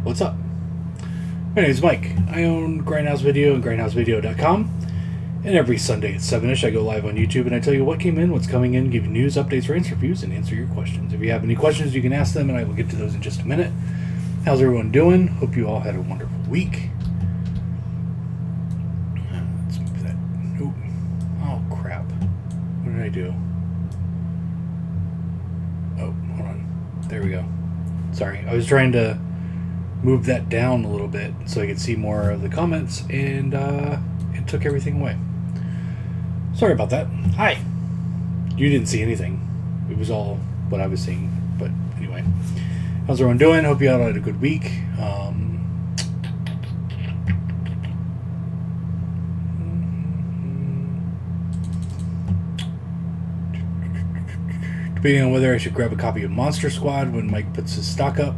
What's up? My name is Mike. I own Grindhouse Video and grindhousevideo.com. And every Sunday at 7-ish, I go live on YouTube and I tell you what came in, what's coming in, give you news, updates, ratings, reviews, and answer your questions. If you have any questions, you can ask them, and I will get to those in just a minute. How's everyone doing? Hope you all had a wonderful week. Let's move that. Oop. Oh, crap. What did I do? Oh, hold on. There we go. Sorry. I was trying to move that down a little bit so I could see more of the comments, and it took everything away. Sorry about that. Hi. You didn't see anything. It was all what I was seeing. But anyway. How's everyone doing? Hope you all had a good week. Debating on whether I should grab a copy of Monster Squad when Mike puts his stock up.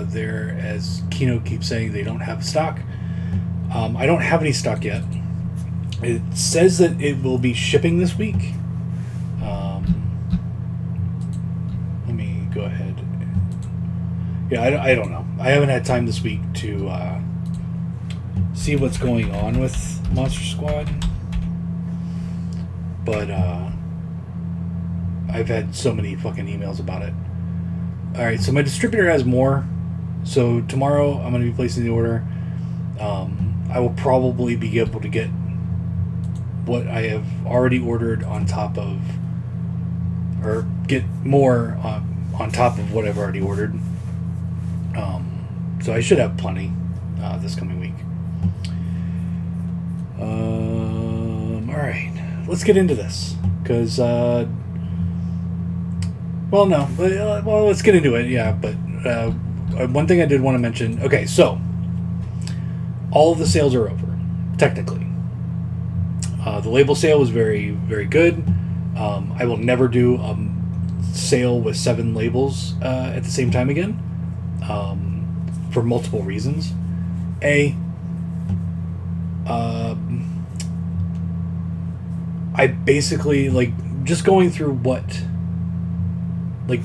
There, as Kino keeps saying, they don't have stock. I don't have any stock yet. It says that it will be shipping this week. Let me go ahead. Yeah, I don't know. I haven't had time this week to see what's going on with Monster Squad. But I've had so many fucking emails about it. Alright, so my distributor has more. So tomorrow I'm going to be placing the order. I will probably be able to get what I have already ordered on top of, or get more on top of what I've already ordered. So I should have plenty this coming week. Alright, let's get into this. Because, let's get into it, yeah, but one thing I did want to mention. Okay, so all of the sales are over, technically. The label sale was very, very good. I will never do a sale with 7 labels at the same time again, for multiple reasons. I basically, just going through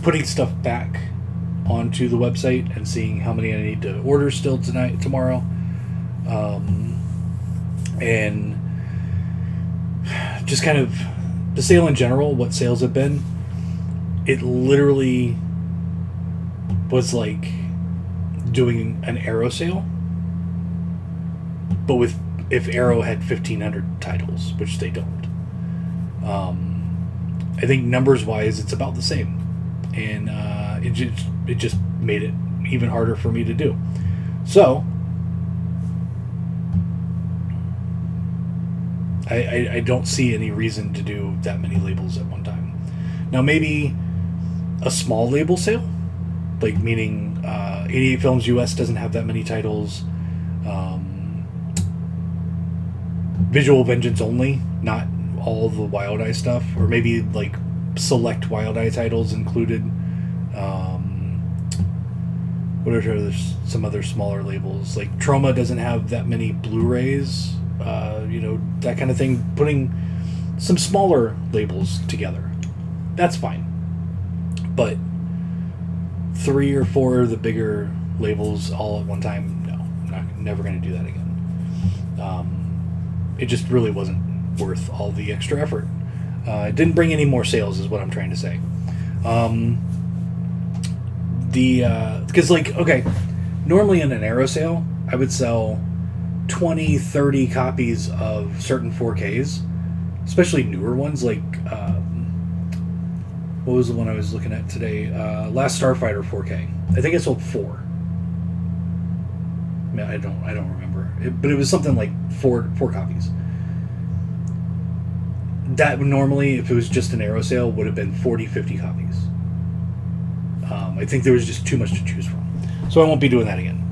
putting stuff back onto the website and seeing how many I need to order still tomorrow, and just kind of the sale in general, what sales have been. It literally was like doing an Arrow sale, but if Arrow had 1,500 titles, which they don't. I think numbers wise it's about the same, and it just made it even harder for me to do. So I don't see any reason to do that many labels at one time. Now maybe a small label sale, meaning 88 Films US doesn't have that many titles. Visual Vengeance only, not all the Wild Eye stuff, or maybe select Wild Eye titles included. What are some other smaller labels? Troma doesn't have that many Blu-rays, that kind of thing. Putting some smaller labels together, that's fine. But 3 or 4 of the bigger labels all at one time, no, I'm never going to do that again. It just really wasn't worth all the extra effort. It didn't bring any more sales, is what I'm trying to say. Because normally in an Arrow sale, I would sell 20, 30 copies of certain 4Ks, especially newer ones, what was the one I was looking at today? Last Starfighter 4K. I think I sold 4. I don't remember. But it was something like 4 copies. That normally, if it was just an Arrow sale, would have been 40, 50 copies. I think there was just too much to choose from. So I won't be doing that again.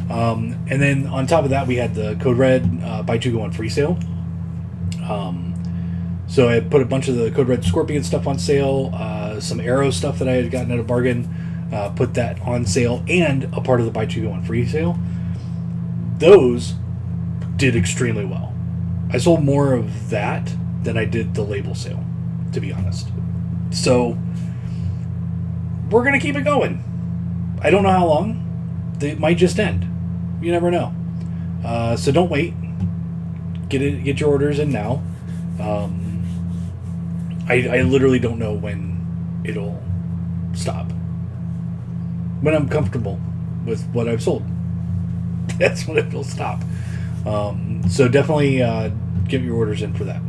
And then on top of that, we had the Code Red buy 2 get 1 free sale. So I put a bunch of the Code Red Scorpion stuff on sale, some Arrow stuff that I had gotten at a bargain, put that on sale, and a part of the buy 2 get 1 free sale. Those did extremely well. I sold more of that than I did the label sale, to be honest. So we're going to keep it going. I don't know how long. they might just end. You never know. So don't wait. Get your orders in now. I literally don't know when it'll stop. When I'm comfortable with what I've sold, that's when it'll stop. So definitely get your orders in for that.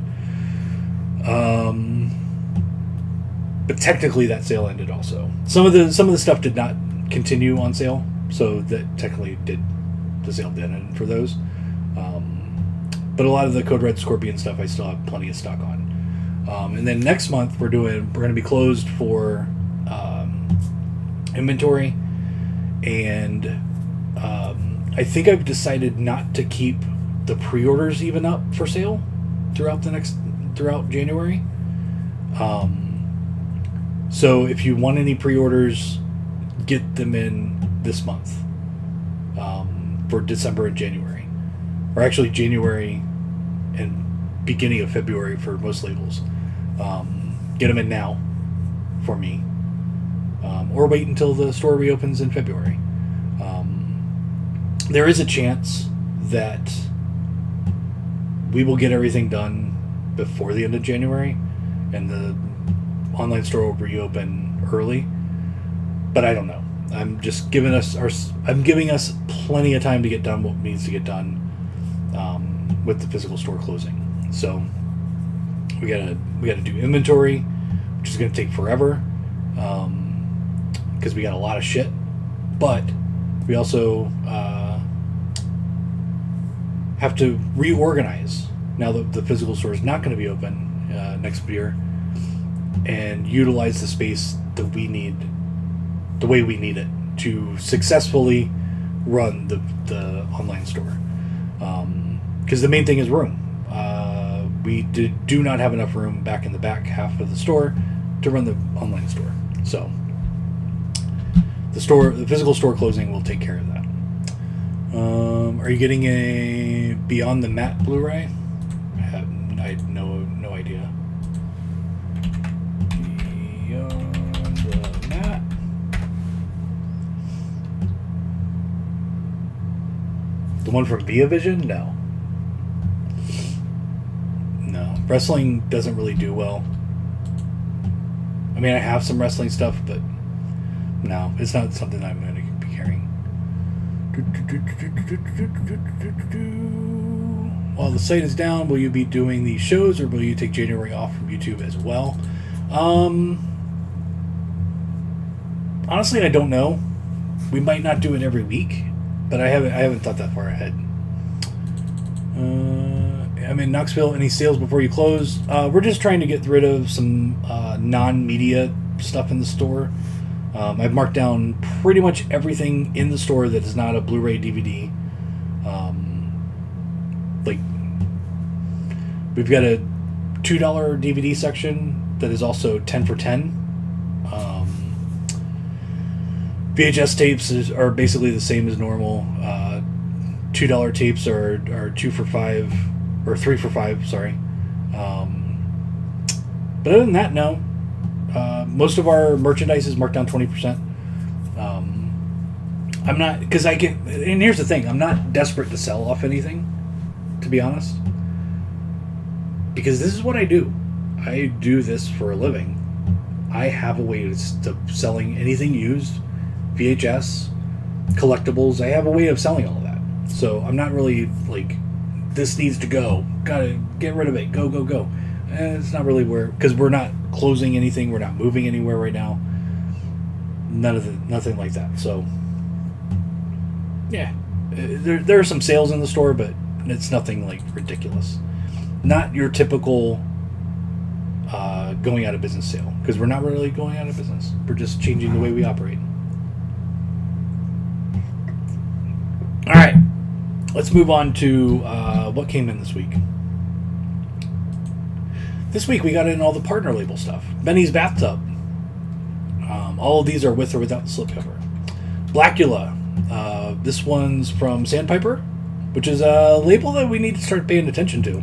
But technically, that sale ended also. Some of the stuff did not continue on sale, so that technically the sale did end for those. But a lot of the Code Red Scorpion stuff I still have plenty of stock on. And then next month we're going to be closed for inventory, and I think I've decided not to keep the pre-orders even up for sale throughout January. So if you want any pre-orders, get them in this month for December and January, or actually January and beginning of February for most labels. Get them in now for me, or wait until the store reopens in February. There is a chance that we will get everything done before the end of January, and the online store will reopen early. But I don't know. I'm just giving us plenty of time to get done what needs to get done with the physical store closing. So we gotta do inventory, which is gonna take forever, because we got a lot of shit. But we also have to reorganize now that the physical store is not going to be open next year, and utilize the space that we need the way we need it to successfully run the online store. Because the main thing is room. We do not have enough room back in the back half of the store to run the online store. So the physical store closing will take care of that. Are you getting a Beyond the Mat Blu-ray? I had no idea. Beyond the Mat. The one from ViaVision? No. Wrestling doesn't really do well. I mean, I have some wrestling stuff, but no, it's not something I'm going to be carrying. While the site is down, will you be doing these shows, or will you take January off from YouTube as well? Honestly, I don't know. We might not do it every week, but I haven't thought that far ahead. I'm in Knoxville. Any sales before you close? We're just trying to get rid of some non-media stuff in the store. I've marked down pretty much everything in the store that is not a Blu-ray DVD. Like, we've got a $2 DVD section that is also 10 for 10. VHS tapes are basically the same as normal. $2 tapes are 2 for 5, or 3 for 5, sorry. But other than that, no. Most of our merchandise is marked down 20%. I'm not, because I can, and here's the thing, I'm not desperate to sell off anything, to be honest. Because this is what I do. I do this for a living. I have a way of selling anything used, VHS, collectibles. I have a way of selling all of that. So I'm not really like, this needs to go. Gotta get rid of it. Go, go, go. And it's not really because we're not closing anything. We're not moving anywhere right now. Nothing like that. So, yeah. There are some sales in the store, but it's nothing like ridiculous. Not your typical going out of business sale, because we're not really going out of business. We're just changing the way we operate. All right, let's move on to what came in this week. This week we got in all the partner label stuff. Benny's Bathtub. All of these are with or without the slipcover. Blackula. This one's from Sandpiper, which is a label that we need to start paying attention to,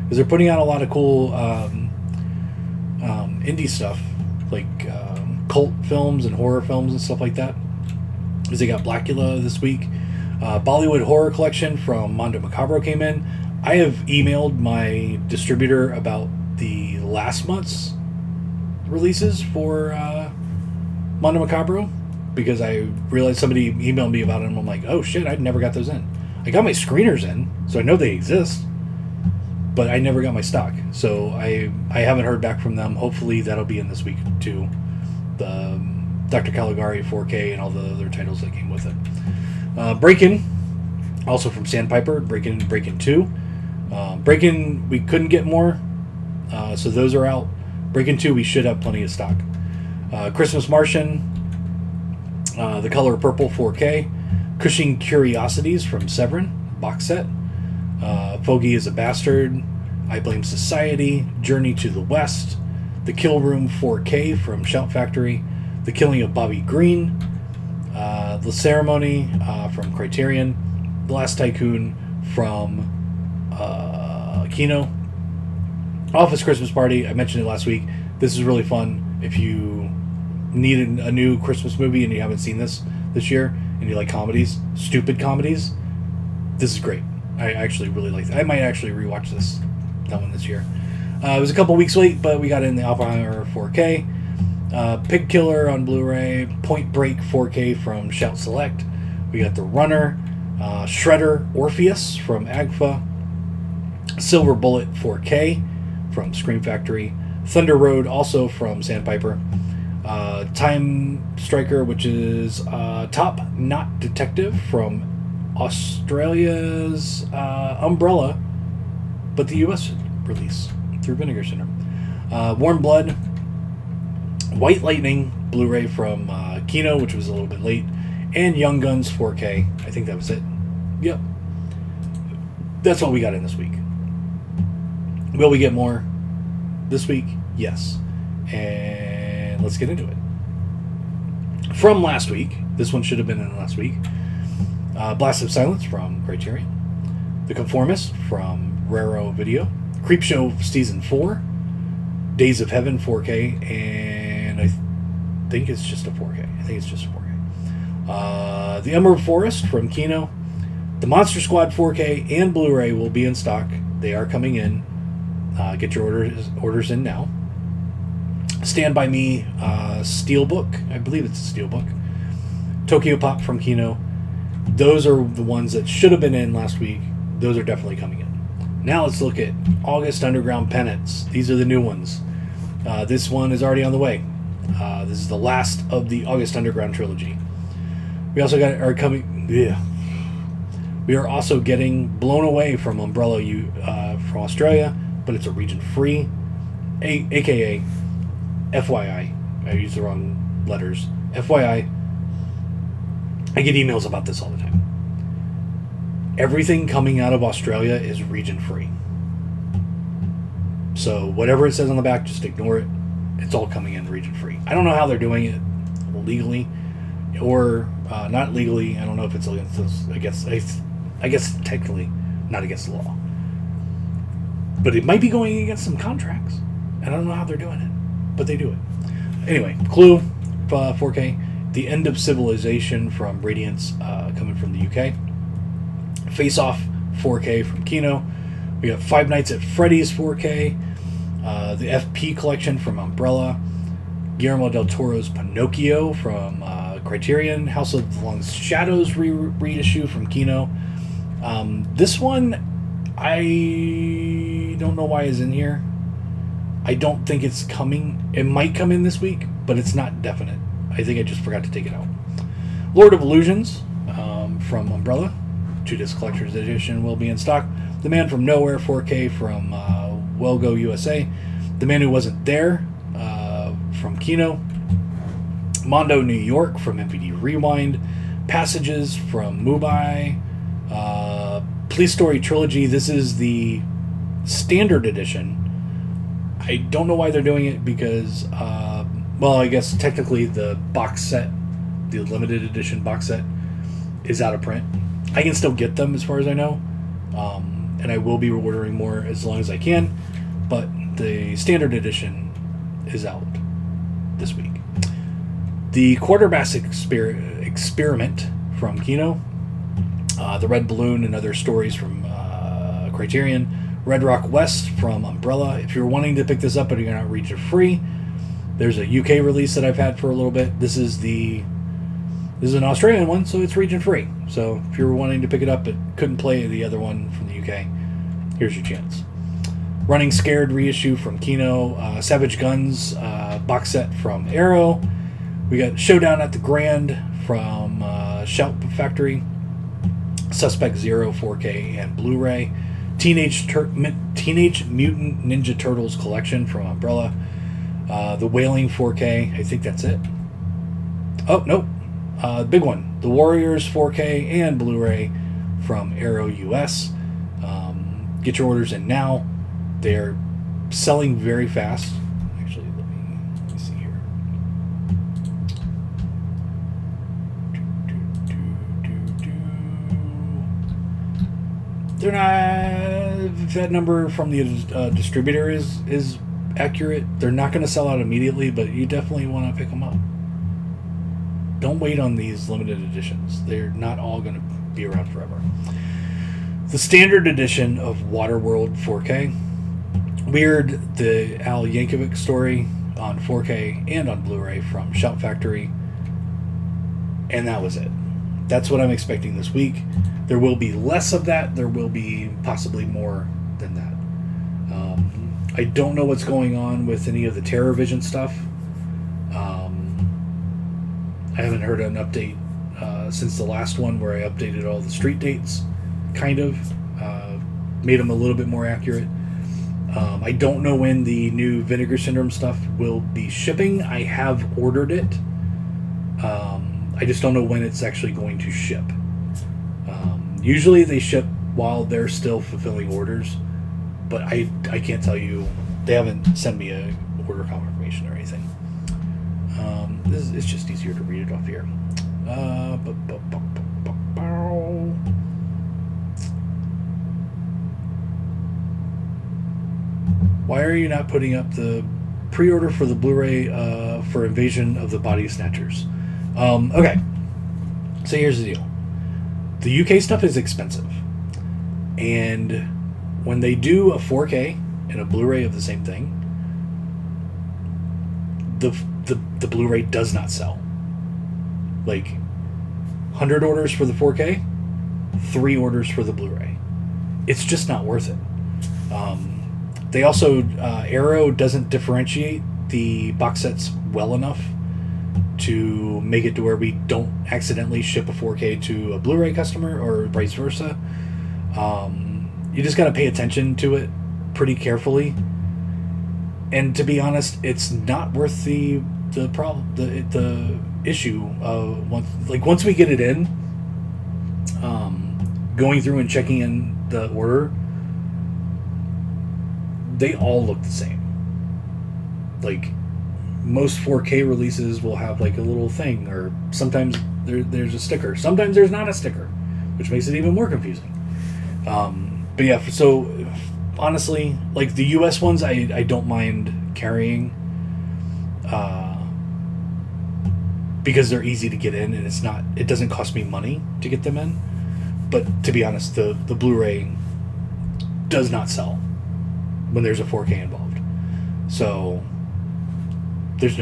because they're putting out a lot of cool indie stuff, like cult films and horror films and stuff like that. Because they got Blackula this week. Bollywood Horror Collection from Mondo Macabro came in. I have emailed my distributor about the last month's releases for Mondo Macabro, because I realized somebody emailed me about it, and I'm like, oh shit, I never got those in. I got my screeners in, so I know they exist, but I never got my stock. So I haven't heard back from them. Hopefully that'll be in this week too. The Dr. Caligari 4K and all the other titles that came with it. Break-In, also from Sandpiper. Break-In 2. Break-In, we couldn't get more, so those are out. Break-In 2, we should have plenty of stock. Christmas Martian, The Color of Purple 4K. Cushing Curiosities from Severin, box set. Fogey is a Bastard. I Blame Society. Journey to the West. The Kill Room 4K from Shout Factory. The Killing of Bobby Green. The Ceremony from Criterion. The Last Tycoon from Kino. Office Christmas Party, I mentioned it last week. This is really fun. If you need a new Christmas movie and you haven't seen this year, and you like comedies, stupid comedies, this is great. I actually really like it. I might actually rewatch that one this year. It was a couple weeks late, but we got in the Oppenheimer 4K. Pig Killer on Blu-ray. Point Break 4K from Shout Select. We got The Runner. Shredder Orpheus from AGFA. Silver Bullet 4K from Scream Factory. Thunder Road, also from Sandpiper. Time Striker, which is Top Knot Detective from Australia's Umbrella, but the US release through Vinegar Syndrome. Warm Blood, White Lightning Blu-ray from Kino, which was a little bit late, and Young Guns 4K. I think that was it. Yep. That's what we got in this week. Will we get more this week? Yes. And let's get into it. From last week, this one should have been in last week. Blast of Silence from Criterion. The Conformist from Raro Video. Creepshow Season 4. Days of Heaven 4K. And I think it's just a 4K. The Emerald Forest from Kino. The Monster Squad 4K and Blu-ray will be in stock. They are coming in. Get your orders in now. Stand By Me Steelbook. I believe it's a Steelbook. Tokyo Pop from Kino. Those are the ones that should have been in last week. Those are definitely coming in. Now let's look at August Underground Penance. These are the new ones. This one is already on the way. This is the last of the August Underground trilogy. We also We are also getting Blown Away from Umbrella from Australia, but it's a region free, aka FYI. I used the wrong letters. FYI. I get emails about this all the time. Everything coming out of Australia is region free. So whatever it says on the back, just ignore it. It's all coming in region free. I don't know how they're doing it legally or not legally. I don't know if it's against I guess technically not against the law. But it might be going against some contracts. And I don't know how they're doing it. But they do it. Anyway, Clue 4K. The End of Civilization from Radiance, coming from the UK. Face Off 4K from Kino. We got Five Nights at Freddy's 4K. The FP Collection from Umbrella. Guillermo del Toro's Pinocchio from Criterion. House of the Long Shadows reissue from Kino. This one, I don't know why it's in here. I don't think it's coming. It might come in this week, but it's not definite. I think I just forgot to take it out. Lord of Illusions from Umbrella. 2-disc collector's edition will be in stock. The Man from Nowhere 4K from Wellgo USA. The Man Who Wasn't There from Kino. Mondo New York from MPD Rewind. Passages from Mubai. Police Story Trilogy. This is the standard edition. I don't know why they're doing it because, I guess technically the box set, the limited edition box set, is out of print. I can still get them as far as I know, and I will be ordering more as long as I can, but the standard edition is out this week. The Quartermass Experiment from Kino, The Red Balloon and Other Stories from Criterion, Red Rock West from Umbrella. If you're wanting to pick this up but you're not region free, there's a UK release that I've had for a little bit. This is an Australian one, so it's region free. So if you're wanting to pick it up but couldn't play the other one from the UK, here's your chance. Running Scared reissue from Kino, Savage Guns box set from Arrow. We got Showdown at the Grand from Shout Factory, Suspect Zero 4K and Blu-ray, Teenage Mutant Ninja Turtles collection from Umbrella, The Wailing 4K. I think that's it. Oh no, big one, The Warriors 4K and Blu-ray from Arrow US. Get your orders in now. They're selling very fast. Actually, let me see here. They're not. If that number from the distributor is accurate, they're not going to sell out immediately, but you definitely want to pick them up. Don't wait on these limited editions. They're not all going to be around forever. The standard edition of Waterworld 4K. Weird, the Al Yankovic story on 4K and on Blu-ray from Shout Factory. And that was it. That's what I'm expecting this week. There will be less of that. There will be possibly more than that. I don't know what's going on with any of the Terror Vision stuff. I haven't heard an update since the last one where I updated all the street dates, kind of. Made them a little bit more accurate. I don't know when the new Vinegar Syndrome stuff will be shipping. I have ordered it. I just don't know when it's actually going to ship. Usually they ship while they're still fulfilling orders, but I can't tell you. They haven't sent me a order confirmation or anything. It's just easier to read it off here. Why are you not putting up the pre-order for the Blu-ray for Invasion of the Body Snatchers? Okay, so here's the deal. The UK stuff is expensive. And when they do a 4K and a Blu-ray of the same thing, the Blu-ray does not sell. Like, 100 orders for the 4K, 3 orders for the Blu-ray. It's just not worth it. They also, Arrow doesn't differentiate the box sets well enough to make it to where we don't accidentally ship a 4K to a Blu-ray customer or vice versa. You just got to pay attention to it pretty carefully. And to be honest, it's not worth the problem, the issue of once we get it in, going through and checking in the order, they all look the same. Like, most 4K releases will have like a little thing, or sometimes there's a sticker. Sometimes there's not a sticker, which makes it even more confusing. But yeah, so honestly, like the US ones, I don't mind carrying, because they're easy to get in, and it doesn't cost me money to get them in. But to be honest, the Blu-ray does not sell when there's a 4K involved. So there's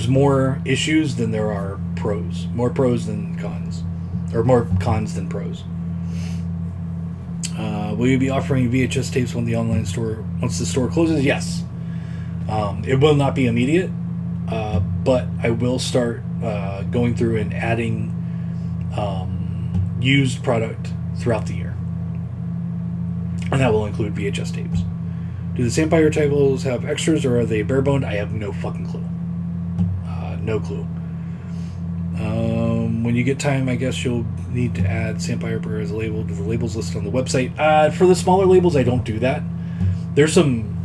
more issues than there are pros. More pros than cons. Or more cons than pros. Will you be offering VHS tapes once the store closes? Yes. It will not be immediate, but I will start going through and adding used product throughout the year. And that will include VHS tapes. Do the Sampire tables have extras, or are they bare-boned? I have no fucking clue. No clue. When you get time, I guess you'll need to add Sampire as a label to the labels list on the website. For the smaller labels, I don't do that. There's some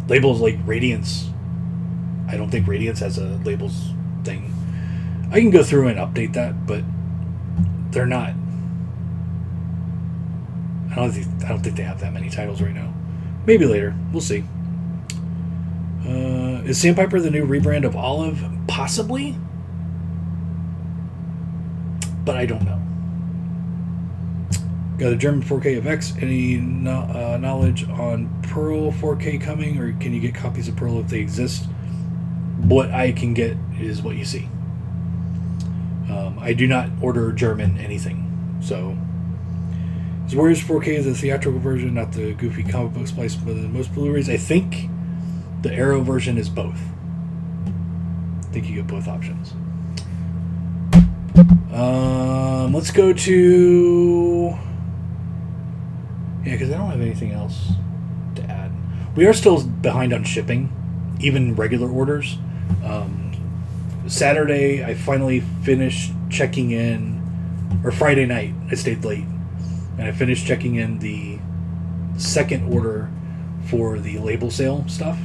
labels like Radiance. I don't think Radiance has a labels thing. I can go through and update that, but they're not. I don't think they have that many titles right now. Maybe later. We'll see. Is Sandpiper the new rebrand of Olive? Possibly. but I don't know. Got a German 4K of X. Any knowledge on Pearl 4K coming, or can you get copies of Pearl if they exist? What I can get is what you see. I do not order German anything. So, is Warriors 4K the theatrical version, not the goofy comic book splice, but most Blu-rays? I think the Arrow version is both. I think you get both options. Let's go to... Yeah, because I don't have anything else to add. We are still behind on shipping, even regular orders. Saturday, I finally finished checking in, or Friday night, I stayed late, and I finished checking in the second order for the label sale stuff.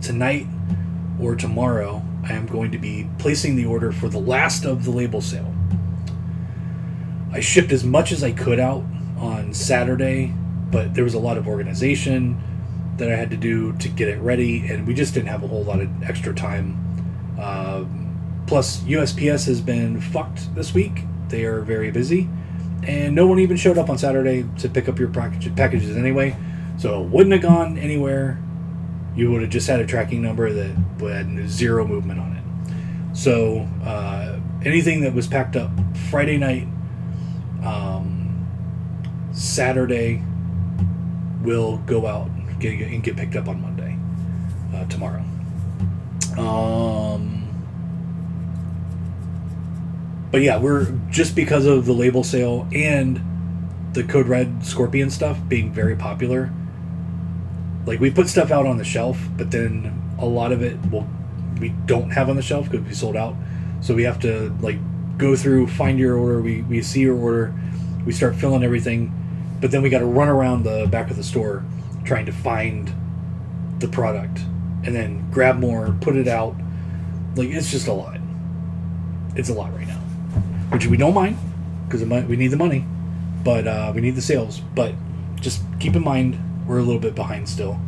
Tonight or tomorrow, I am going to be placing the order for the last of the label sale. I shipped as much as I could out on Saturday, but there was a lot of organization that I had to do to get it ready, and we just didn't have a whole lot of extra time. Plus, USPS has been fucked this week. They are very busy, and no one even showed up on Saturday to pick up your packages anyway, so it wouldn't have gone anywhere. You would have just had a tracking number that had zero movement on it. So anything that was packed up Friday night, Saturday will go out and get picked up on Monday, tomorrow. But yeah, we're just because of the label sale and the Code Red Scorpion stuff being very popular. Like, we put stuff out on the shelf, but then a lot of it we don't have on the shelf because we sold out. So we have to like go through, find your order. We see your order, we start filling everything, but then we got to run around the back of the store trying to find the product and then grab more, put it out. Like, it's just a lot. It's a lot right now, which we don't mind because we need the money, but we need the sales. But just keep in mind, we're a little bit behind still.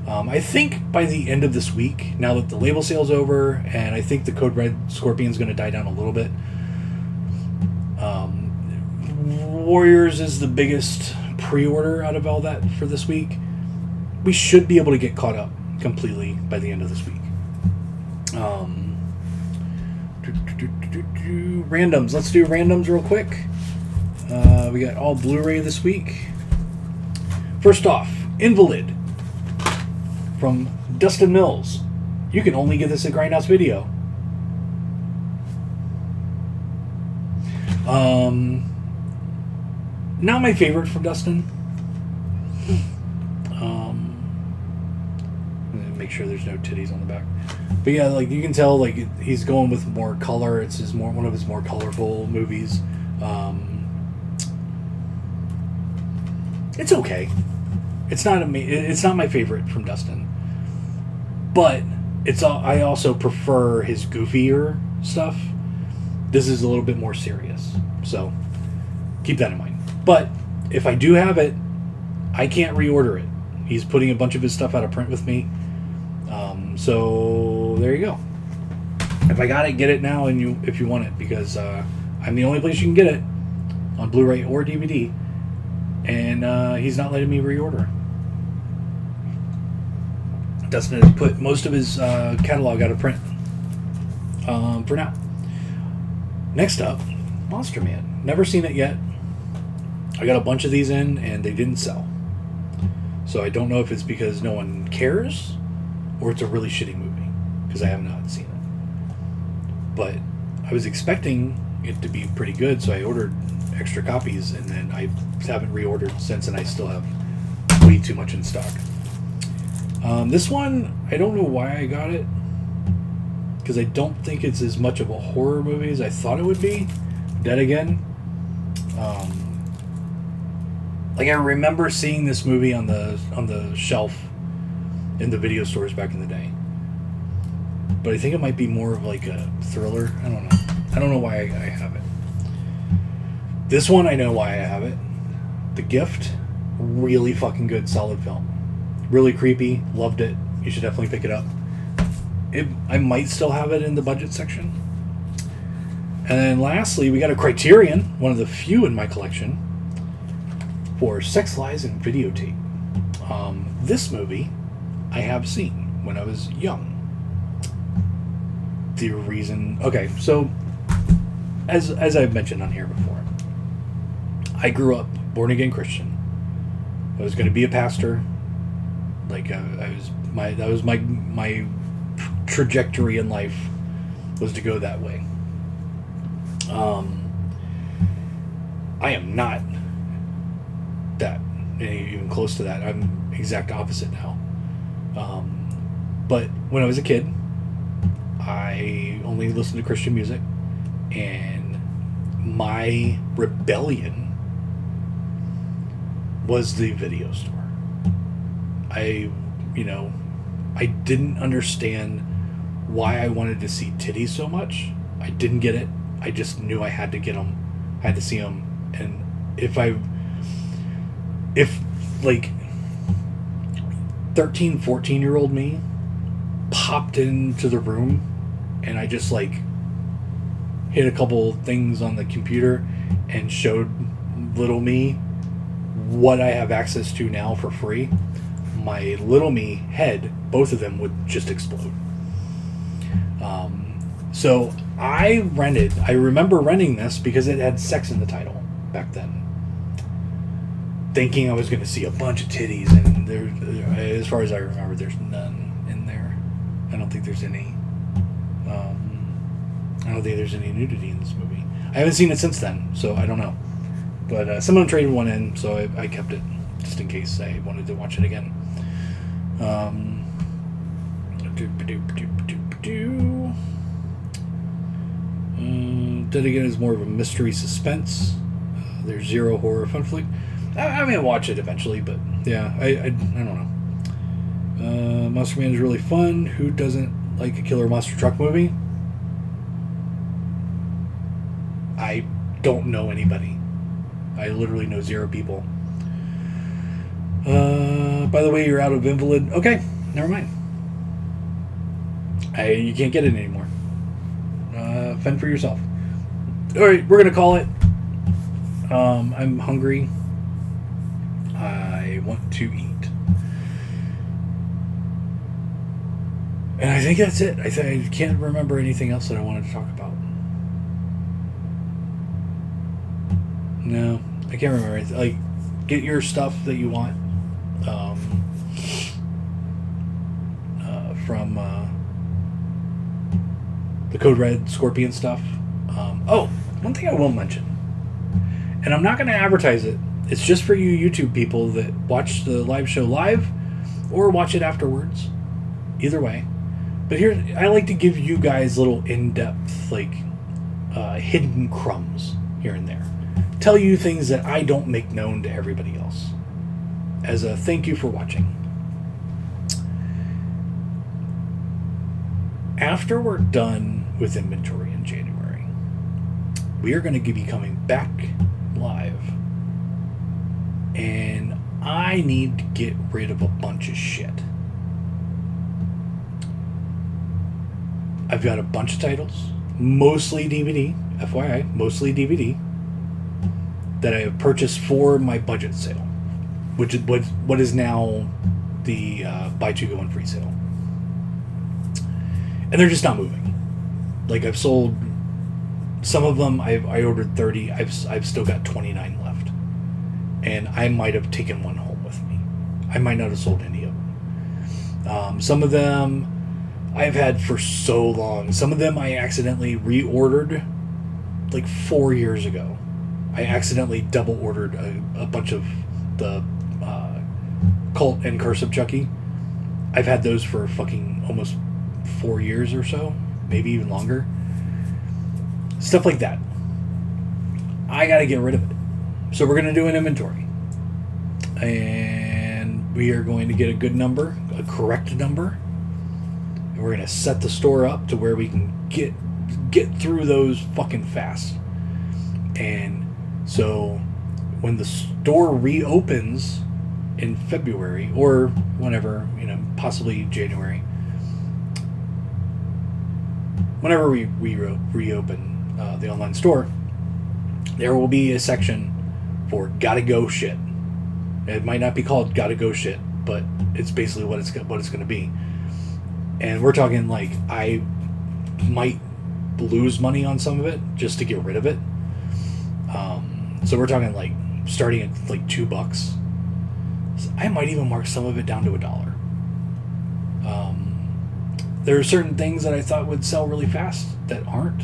I think by the end of this week, now that the label sale's over, and I think the Code Red Scorpion's going to die down a little bit. Warriors is the biggest pre-order out of all that for this week. We should be able to get caught up completely by the end of this week. Randoms. Let's do randoms real quick. We got all Blu-ray this week. First off, Invalid from Dustin Mills. You can only get this at Grindhouse Video. Not my favorite from Dustin. Make sure there's no titties on the back. But yeah, like, you can tell, like, he's going with more color. It's one of his more colorful movies. It's okay. It's not my favorite from Dustin, but I also prefer his goofier stuff. This is a little bit more serious, so keep that in mind. But if I do have it, I can't reorder it. He's putting a bunch of his stuff out of print with me, so there you go. If I got it, get it now, and if you want it, because I'm the only place you can get it on Blu-ray or DVD, and he's not letting me reorder. Dustin has put most of his catalog out of print for now. Next up, Monster Man. Never seen it yet. I got a bunch of these in, and they didn't sell. So I don't know if it's because no one cares, or it's a really shitty movie, because I have not seen it. But I was expecting it to be pretty good, so I ordered extra copies, and then I haven't reordered since, and I still have way too much in stock. This one, I don't know why I got it, because I don't think it's as much of a horror movie as I thought it would be. Dead Again. Like, I remember seeing this movie on the shelf in the video stores back in the day, but I think it might be more of like a thriller. I don't know why I have it. This one, I know why I have it. The Gift, really fucking good, solid film. Really creepy, loved it. You should definitely pick it up. I might still have it in the budget section. And then lastly, we got a Criterion, one of the few in my collection, for Sex, Lies, and Videotape. This movie I have seen when I was young. The reason... Okay, so as I've mentioned on here before, I grew up born-again Christian. I was going to be a pastor. Like, that was my trajectory in life, was to go that way. I am not that, even close to that. I'm exact opposite now. But when I was a kid, I only listened to Christian music, and my rebellion was the video store. I didn't understand why I wanted to see titties so much. I didn't get it. I just knew I had to get them. I had to see them. And if like 13, 14-year-old me popped into the room and I just like hit a couple things on the computer and showed little me what I have access to now for free, my little me head, both of them would just explode. So I remember renting this because it had sex in the title back then, thinking I was going to see a bunch of titties, and there, as far as I remember, there's none in there. I don't think there's any. I don't think there's any nudity in this movie. I haven't seen it since then, so I don't know. But someone traded one in, so I kept it just in case I wanted to watch it again. Then again, is more of a mystery suspense. There's zero horror fun flick. I mean, I'll watch it eventually, but yeah, I don't know. Monster Man is really fun. Who doesn't like a killer monster truck movie? I don't know anybody. I literally know zero people. By the way, you're out of Invalid. Okay, never mind. You can't get it anymore. Fend for yourself. Alright, we're going to call it. I'm hungry. I want to eat. And I think that's it. I can't remember anything else that I wanted to talk about. No, I can't remember anything. Like, get your stuff that you want from the Code Red Scorpion stuff. One thing I will mention, and I'm not going to advertise it, it's just for you YouTube people that watch the live show live or watch it afterwards. Either way. But here, I like to give you guys little in-depth, like, hidden crumbs here and there. Tell you things that I don't make known to everybody else. As a thank you for watching. After we're done with inventory in January, we are going to be coming back live. And I need to get rid of a bunch of shit. I've got a bunch of titles, mostly DVD, FYI, mostly DVD, that I have purchased for my budget sale, which is what is now the buy two get one free sale. And they're just not moving. Like, I've sold some of them. I ordered 30. I've still got 29 left, and I might have taken one home with me. I might not have sold any of them. Some of them I've had for so long. Some of them I accidentally reordered like 4 years ago. I accidentally double ordered a bunch of the Cult and Curse of Chucky. I've had those for fucking almost 4 years or so, maybe even longer. Stuff like that. I gotta get rid of it. So we're gonna do an inventory. And we are going to get a good number, a correct number. And we're gonna set the store up to where we can get through those fucking fast. And so when the store reopens in February or whenever, possibly January, whenever we reopen, the online store, there will be a section for gotta go shit. It might not be called gotta go shit, but it's basically what it's going to be. And we're talking like I might lose money on some of it just to get rid of it. So we're talking like starting at like $2. So I might even mark some of it down to $1. There are certain things that I thought would sell really fast that aren't,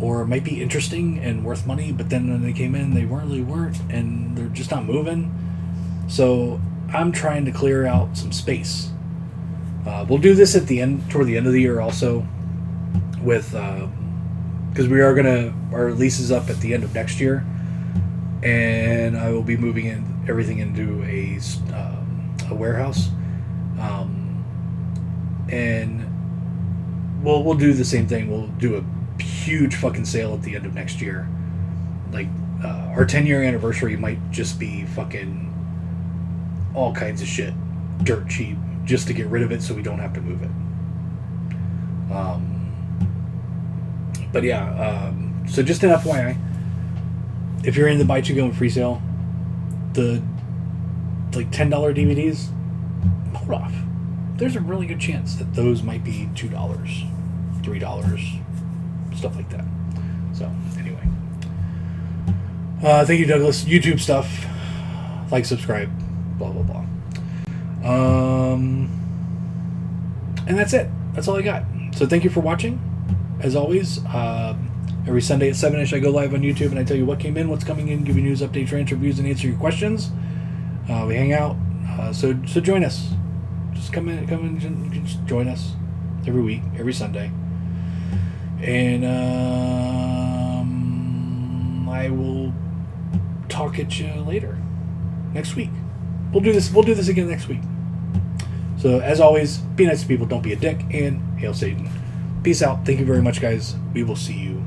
or might be interesting and worth money, but then when they came in, they weren't, and they're just not moving. So I'm trying to clear out some space. We'll do this toward the end of the year also, with because we are our lease is up at the end of next year, and I will be moving everything into a warehouse, and we'll do the same thing. We'll do a huge fucking sale at the end of next year. Like our 10-year anniversary might just be fucking all kinds of shit, dirt cheap, just to get rid of it so we don't have to move it. But yeah, so just an FYI, if you're in the buy two go and free sale, the like $10 DVDs, hold off. There's a really good chance that those might be $2, $3, stuff like that. So anyway, thank you, Douglas. YouTube stuff, like, subscribe, blah blah blah. And that's it. That's all I got. So thank you for watching. As always, every Sunday at 7ish I go live on YouTube and I tell you what came in, what's coming in, give you news, updates, rants, reviews, and answer your questions. We hang out. So join us. Just come in, just join us every week, every Sunday. And I will talk at you later next week. We'll do this again next week. So as always, be nice to people, don't be a dick, and hail Satan. Peace out. Thank you very much, guys. We will see you